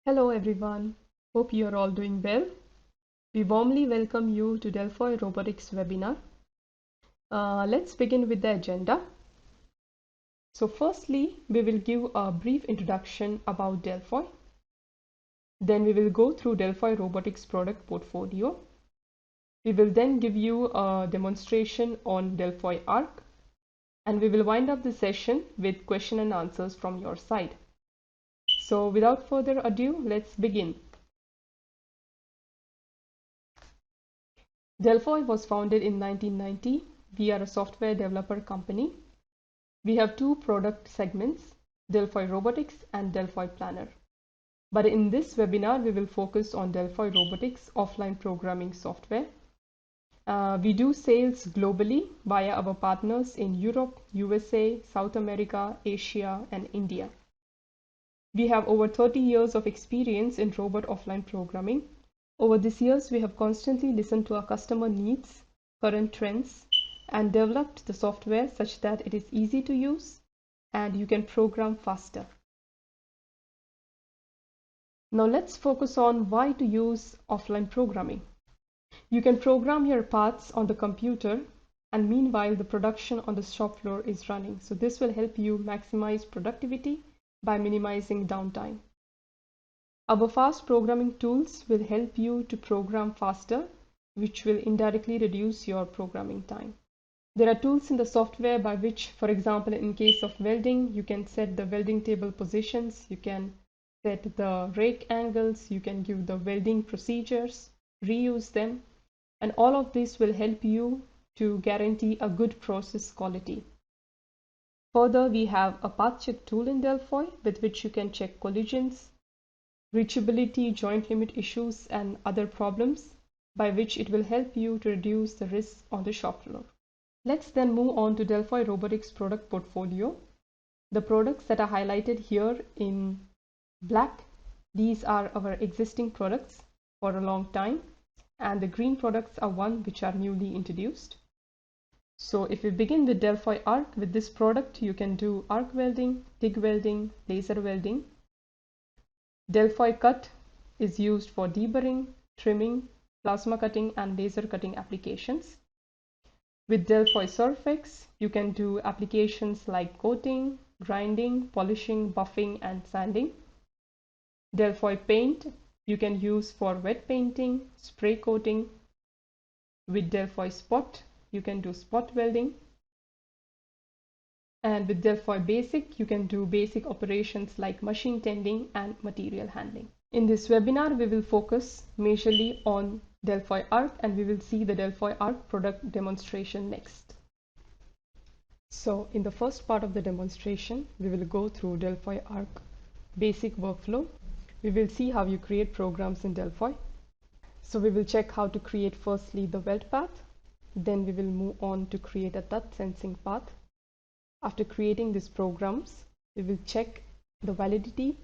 Hello everyone, hope you are all doing well. We warmly welcome you to DELFOI Robotics webinar. Let's begin with the agenda. So firstly, we will give a brief introduction about DELFOI. Then we will go through DELFOI Robotics product portfolio. We will then give you a demonstration on DELFOI ARC, and we will wind up the session with question and answers from your side. So without further ado, let's begin. DELFOI was founded in 1990. We are a software developer company. We have two product segments, DELFOI Robotics and DELFOI Planner. But in this webinar, we will focus on DELFOI Robotics offline programming software. We do sales globally via our partners in Europe, USA, South America, Asia, and India. We have over 30 years of experience in robot offline programming. Over these years, we have constantly listened to our customer needs, current trends, and developed the software such that it is easy to use and you can program faster. Now let's focus on why to use offline programming. You can program your parts on the computer, and meanwhile the production on the shop floor is running. So this will help you maximize productivity by minimizing downtime. Our fast programming tools will help you to program faster, which will indirectly reduce your programming time. There are tools in the software by which, for example, in case of welding, you can set the welding table positions, you can set the rake angles, you can give the welding procedures, reuse them, and all of this will help you to guarantee a good process quality. Further, we have a path check tool in DELFOI with which you can check collisions, reachability, joint limit issues, and other problems, by which it will help you to reduce the risks on the shop floor. Let's then move on to DELFOI Robotics product portfolio. The products that are highlighted here in black, these are our existing products for a long time, and the green products are one which are newly introduced. So if we begin with DELFOI ARC, with this product you can do arc welding, TIG welding, laser welding. DELFOI Cut is used for deburring, trimming, plasma cutting, and laser cutting applications. With DELFOI Surfx, you can do applications like coating, grinding, polishing, buffing, and sanding. DELFOI Paint, you can use for wet painting, spray coating. With DELFOI Spot, you can do spot welding. And with DELFOI Basic, you can do basic operations like machine tending and material handling. In this webinar, we will focus majorly on DELFOI ARC, and we will see the DELFOI ARC product demonstration next. So in the first part of the demonstration, we will go through DELFOI ARC basic workflow. We will see how you create programs in DELFOI. So we will check how to create firstly the weld path. Then we will move on to create a touch sensing path. After creating these programs, we will check the validity,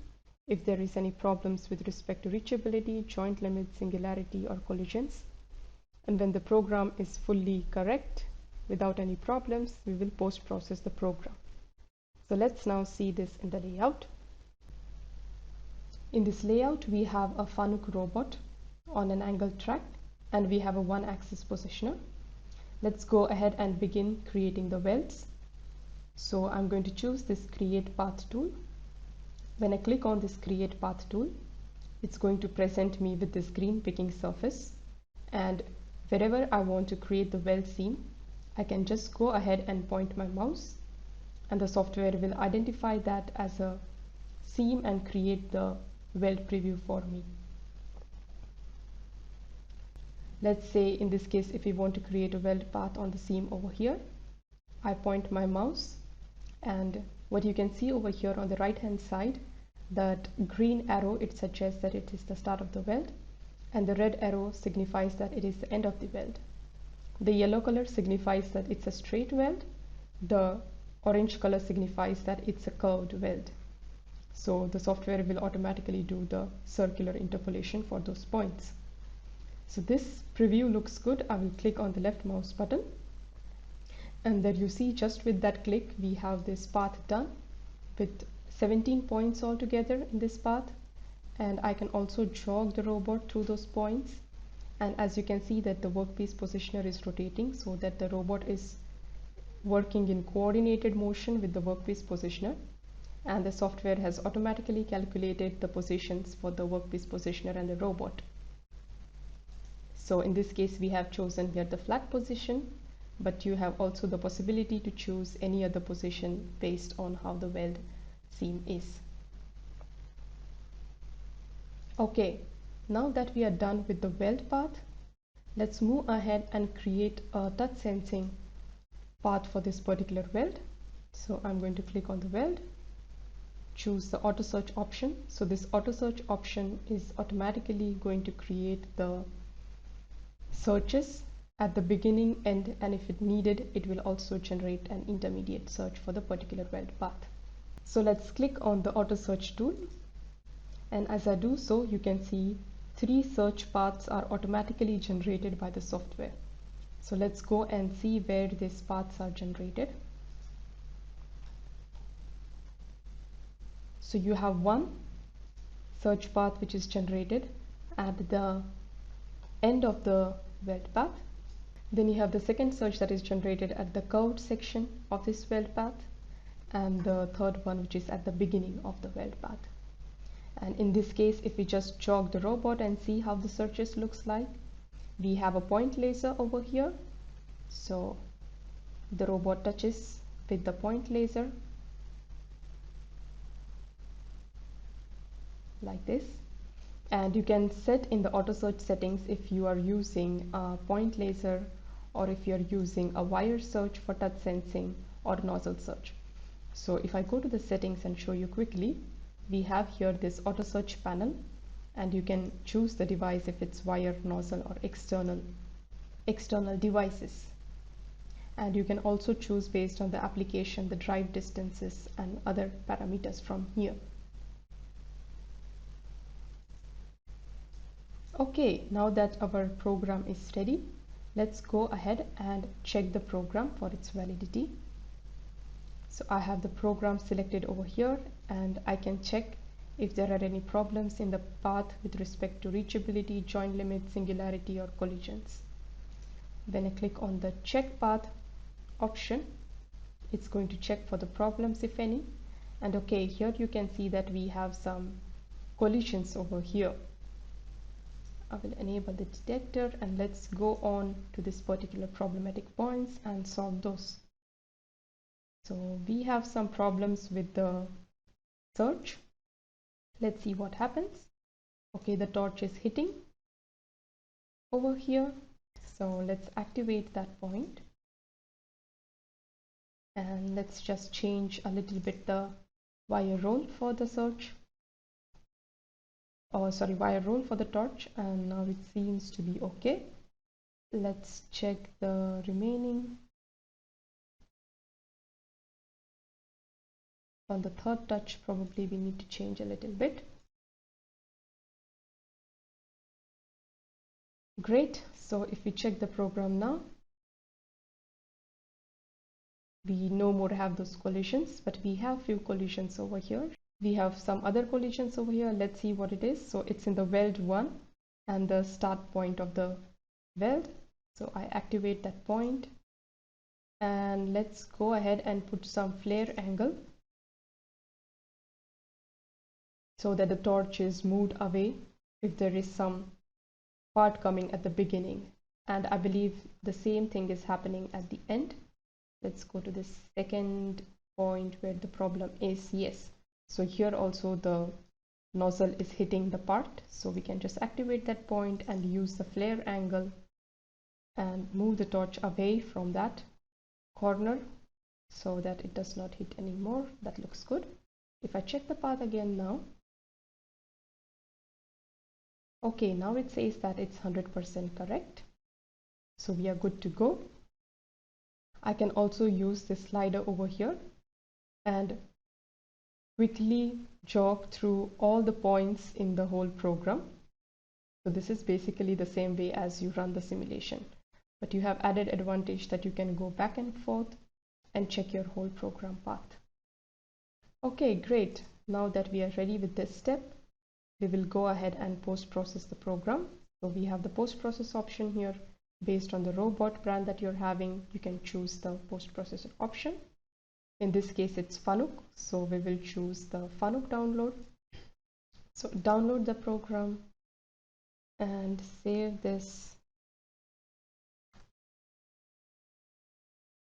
if there is any problems with respect to reachability, joint limit, singularity, or collisions. And when the program is fully correct, without any problems, we will post-process the program. So let's now see this in the layout. In this layout, we have a Fanuc robot on an angled track, and we have a one-axis positioner. Let's go ahead and begin creating the welds. So I'm going to choose this Create Path tool. When I click on this Create Path tool, it's going to present me with this green picking surface. And wherever I want to create the weld seam, I can just go ahead and point my mouse, and the software will identify that as a seam and create the weld preview for me. Let's say in this case, if we want to create a weld path on the seam over here, I point my mouse, and what you can see over here on the right hand side, that green arrow, it suggests that it is the start of the weld, and the red arrow signifies that it is the end of the weld. The yellow color signifies that it's a straight weld. The orange color signifies that it's a curved weld. So the software will automatically do the circular interpolation for those points. So this preview looks good. I will click on the left mouse button, and there you see, just with that click, we have this path done with 17 points altogether in this path, and I can also jog the robot through those points. And as you can see that the workpiece positioner is rotating, so that the robot is working in coordinated motion with the workpiece positioner, and the software has automatically calculated the positions for the workpiece positioner and the robot. So in this case we have chosen here the flat position, but you have also the possibility to choose any other position based on how the weld seam is. Okay, now that we are done with the weld path, let's move ahead and create a touch sensing path for this particular weld. So I'm going to click on the weld, choose the auto search option. So this auto search option is automatically going to create the searches at the beginning, end, and if it needed, it will also generate an intermediate search for the particular weld path. So let's click on the auto search tool, and as I do so, you can see 3 search paths are automatically generated by the software. So let's go and see where these paths are generated. So you have one search path which is generated at the end of the weld path. Then you have the second search that is generated at the curved section of this weld path, and the third one which is at the beginning of the weld path. And in this case, if we just jog the robot and see how the searches looks like, we have a point laser over here. So the robot touches with the point laser like this, and you can set in the auto search settings if you are using a point laser or if you are using a wire search for touch sensing or nozzle search. So if I go to the settings and show you quickly, we have here this auto search panel, and you can choose the device if it's wire, nozzle, or external devices. And you can also choose based on the application the drive distances and other parameters from here. Okay, now that our program is ready, let's go ahead and check the program for its validity. So I have the program selected over here, and I can check if there are any problems in the path with respect to reachability, joint limit, singularity, or collisions. When I click on the check path option, it's going to check for the problems if any. And okay, here you can see that we have some collisions over here. I will enable the detector, and let's go on to this particular problematic points and solve those. So we have some problems with the search. Let's see what happens. Okay, the torch is hitting over here. So let's activate that point. And let's just change a little bit the wire roll for the search. Oh, sorry, wire roll for the torch, and now it seems to be okay. Let's check the remaining. On the third touch, probably we need to change a little bit. Great. So if we check the program now, we no more have those collisions, but we have few collisions over here. We have some other collisions over here. Let's see what it is. So it's in the weld 1 and the start point of the weld. So I activate that point, and let's go ahead and put some flare angle so that the torch is moved away if there is some part coming at the beginning. And I believe the same thing is happening at the end. Let's go to the second point where the problem is. Yes, so here also the nozzle is hitting the part, so we can just activate that point and use the flare angle and move the torch away from that corner so that it does not hit anymore. That looks good. If I check the path again now, okay, now it says that it's 100% correct, so we are good to go. I can also use this slider over here and quickly jog through all the points in the whole program. So this is basically the same way as you run the simulation, but you have added advantage that you can go back and forth and check your whole program path. Okay, great. Now that we are ready with this step, we will go ahead and post-process the program. So we have the post-process option here. Based on the robot brand that you're having, you can choose the post-processor option. In this case, it's Fanuc, so we will choose the Fanuc download. So download the program and save this.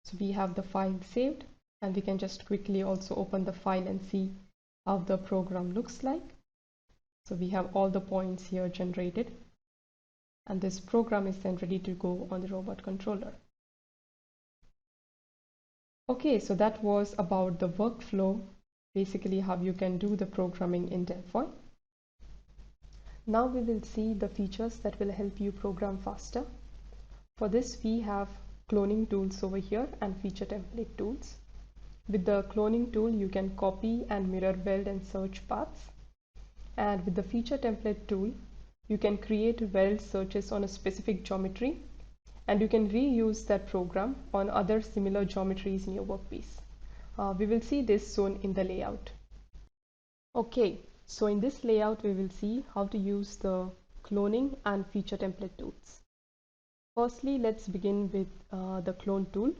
So we have the file saved, and we can just quickly also open the file and see how the program looks like. So we have all the points here generated, and this program is then ready to go on the robot controller. Okay, so that was about the workflow, basically how you can do the programming in DELFOI. Now we will see the features that will help you program faster. For this, we have cloning tools over here and feature template tools. With the cloning tool, you can copy and mirror weld and search paths. And with the feature template tool, you can create weld searches on a specific geometry, and you can reuse that program on other similar geometries in your workpiece. We will see this soon in the layout. Okay, so in this layout, we will see how to use the cloning and feature template tools. Firstly, let's begin with the clone tool.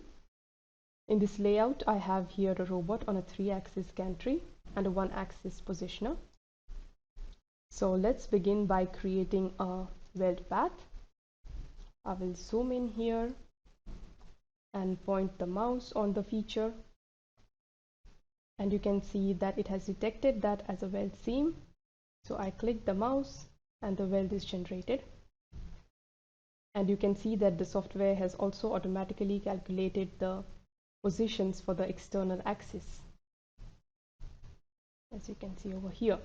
In this layout, I have here a robot on a 3-axis gantry and a 1-axis positioner. So let's begin by creating a weld path. I will zoom in here and point the mouse on the feature, and you can see that it has detected that as a weld seam. So I click the mouse and the weld is generated. And you can see that the software has also automatically calculated the positions for the external axis, as you can see over here.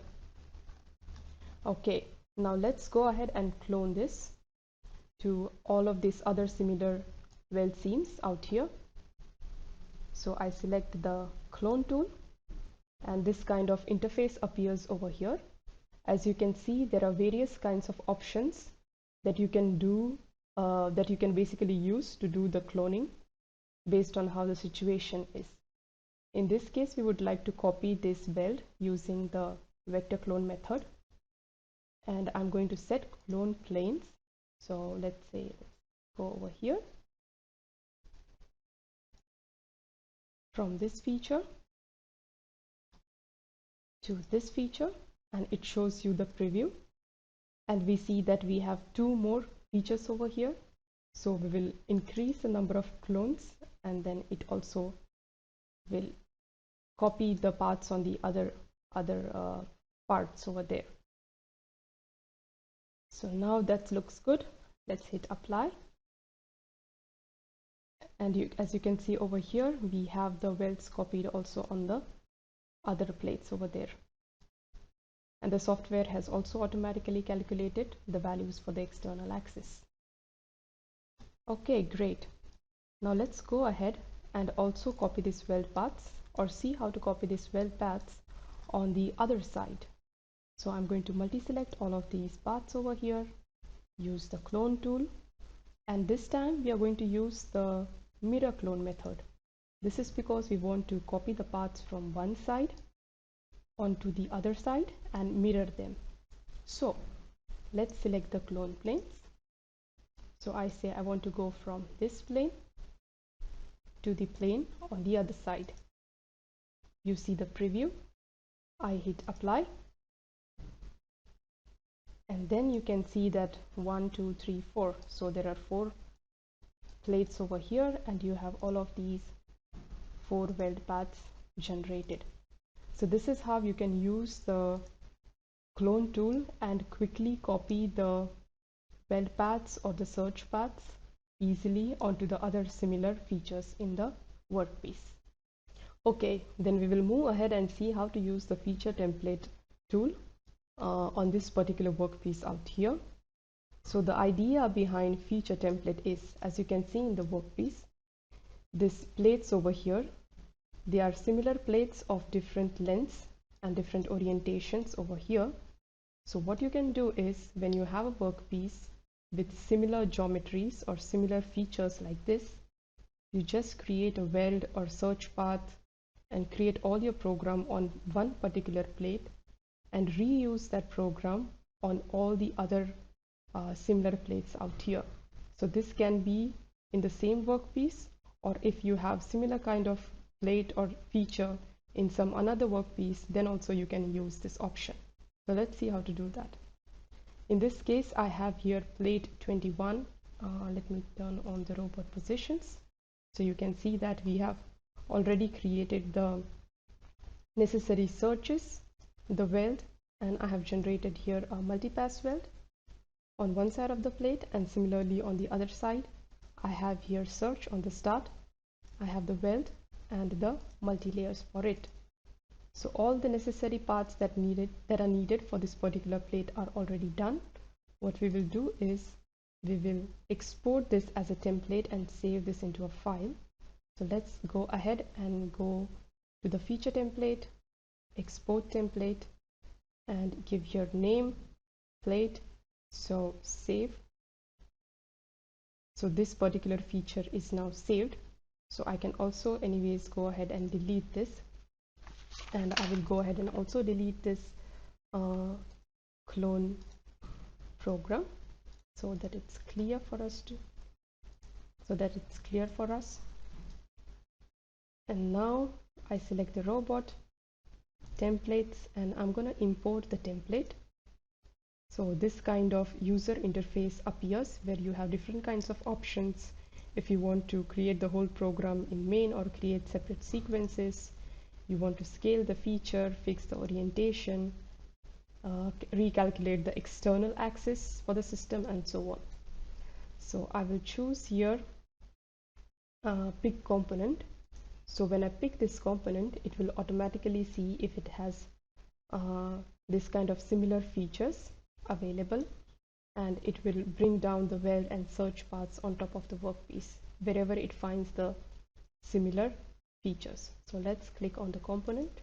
Okay, now let's go ahead and clone this to all of these other similar weld seams out here. So I select the clone tool, and this kind of interface appears over here. As you can see, there are various kinds of options that you can do, that you can basically use to do the cloning based on how the situation is. In this case, we would like to copy this weld using the vector clone method, and I'm going to set clone planes. So let's go over here from this feature to this feature, and it shows you the preview, and we see that we have 2 more features over here. So we will increase the number of clones, and then it also will copy the parts on the other parts over there. So now that looks good. Let's hit apply, and as you can see over here, we have the welds copied also on the other plates over there, and the software has also automatically calculated the values for the external axis. Okay, great. Now let's go ahead and also copy these weld paths, or see how to copy these weld paths on the other side. So I'm going to multi-select all of these paths over here, use the clone tool, and this time we are going to use the mirror clone method. This is because we want to copy the paths from one side onto the other side and mirror them. So let's select the clone planes. So I say I want to go from this plane to the plane on the other side. You see the preview. I hit apply, and then you can see that 1, 2, 3, 4. So there are 4 plates over here, and you have all of these 4 weld paths generated. So this is how you can use the clone tool and quickly copy the weld paths or the search paths easily onto the other similar features in the workpiece. Okay, then we will move ahead and see how to use the feature template tool on this particular workpiece out here. So the idea behind feature template is, as you can see in the workpiece, these plates over here, they are similar plates of different lengths and different orientations over here. So what you can do is, when you have a workpiece with similar geometries or similar features like this, you just create a weld or search path and create all your program on one particular plate, and reuse that program on all the other similar plates out here. So this can be in the same workpiece, or if you have similar kind of plate or feature in some another workpiece, then also you can use this option. So let's see how to do that. In this case, I have here plate 21. Let me turn on the robot positions. So you can see that we have already created the necessary searches, the weld, and I have generated here a multipass weld on one side of the plate, and similarly on the other side I have here search on the start. I have the weld and the multi-layers for it. So all the necessary parts that are needed for this particular plate are already done. What we will do is we will export this as a template and save this into a file. So let's go ahead and go to the feature template, export template, and give your name plate. So save. So this particular feature is now saved. So I can also anyways go ahead and delete this, and I will go ahead and also delete this clone program so that it's clear for us And now I select the robot templates, and I'm going to import the template. So this kind of user interface appears where you have different kinds of options. If you want to create the whole program in main or create separate sequences, you want to scale the feature, fix the orientation, recalculate the external axis for the system, and so on. So I will choose here pick component. So when I pick this component, it will automatically see if it has this kind of similar features available, and it will bring down the weld and search paths on top of the workpiece wherever it finds the similar features. So let's click on the component.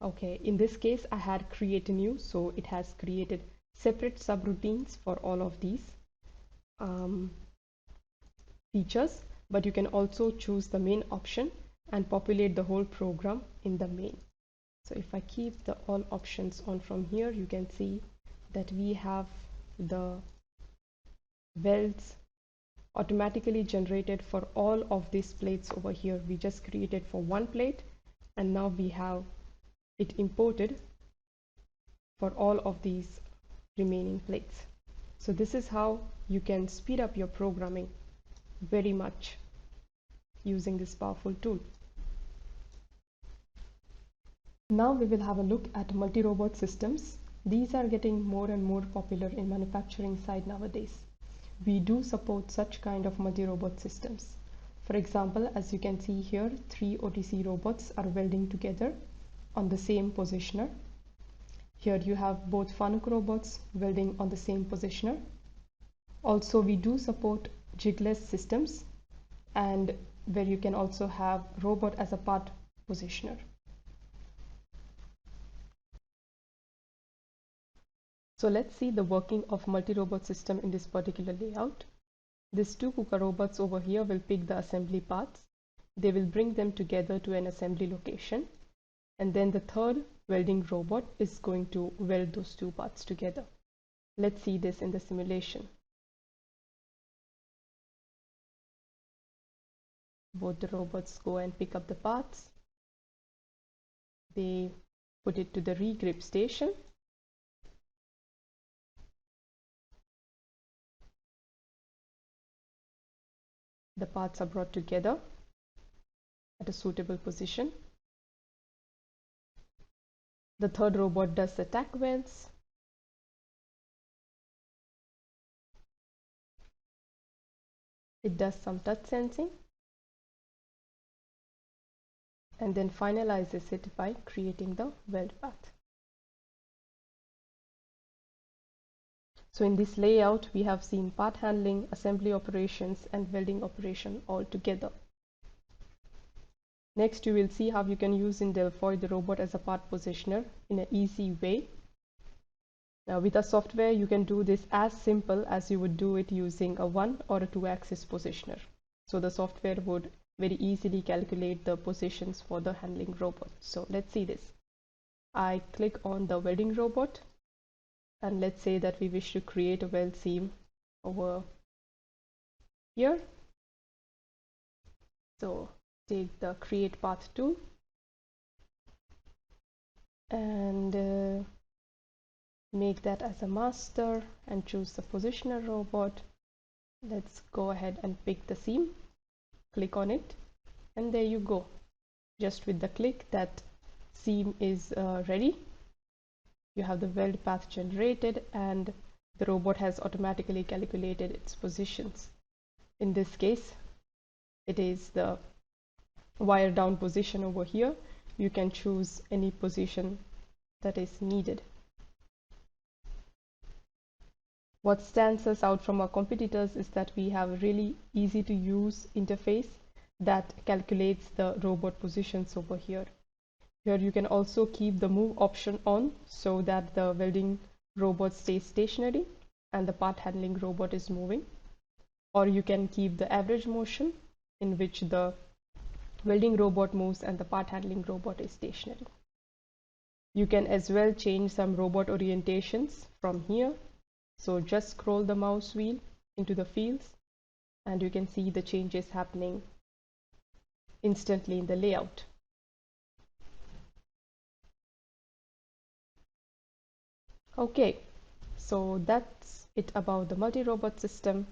Okay, in this case I had create new, so it has created separate subroutines for all of these features, but you can also choose the main option and populate the whole program in the main. So if I keep the all options on from here, you can see that we have the welds automatically generated for all of these plates over here. We just created for one plate, and now we have it imported for all of these remaining plates. So this is how you can speed up your programming very much using this powerful tool. Now we will have a look at multi-robot systems. These are getting more and more popular in manufacturing side nowadays. We do support such kind of multi-robot systems. For example, as you can see here, 3 OTC robots are welding together on the same positioner. Here you have both Fanuc robots welding on the same positioner. Also, we do support jigless systems, and where you can also have robot as a part positioner. So let's see the working of multi-robot system in this particular layout. These 2 KUKA robots over here will pick the assembly parts. They will bring them together to an assembly location, and then the third welding robot is going to weld those 2 parts together. Let's see this in the simulation. Both the robots go and pick up the parts. They put it to the regrip station. The parts are brought together at a suitable position. The third robot does the tack welds. It does some touch sensing, and then finalizes it by creating the weld path. So in this layout, we have seen part handling, assembly operations, and welding operation all together. Next, you will see how you can use in DELFOI the robot as a part positioner in an easy way. Now with a software, you can do this as simple as you would do it using a 1 or a 2 axis positioner. So the software would very easily calculate the positions for the handling robot. So let's see this. I click on the welding robot, and let's say that we wish to create a weld seam over here. So take the create path tool and make that as a master and choose the positioner robot. Let's go ahead and pick the seam, click on it, and there you go. Just with the click, that seam is ready. You have the weld path generated and the robot has automatically calculated its positions. In this case, it is the wire down position over here. You can choose any position that is needed. What stands us out from our competitors is that we have a really easy to use interface that calculates the robot positions over here. Here you can also keep the move option on so that the welding robot stays stationary and the part handling robot is moving. Or you can keep the average motion in which the welding robot moves and the part handling robot is stationary. You can as well change some robot orientations from here. So just scroll the mouse wheel into the fields and you can see the changes happening instantly in the layout. Okay, so that's it about the multi-robot system.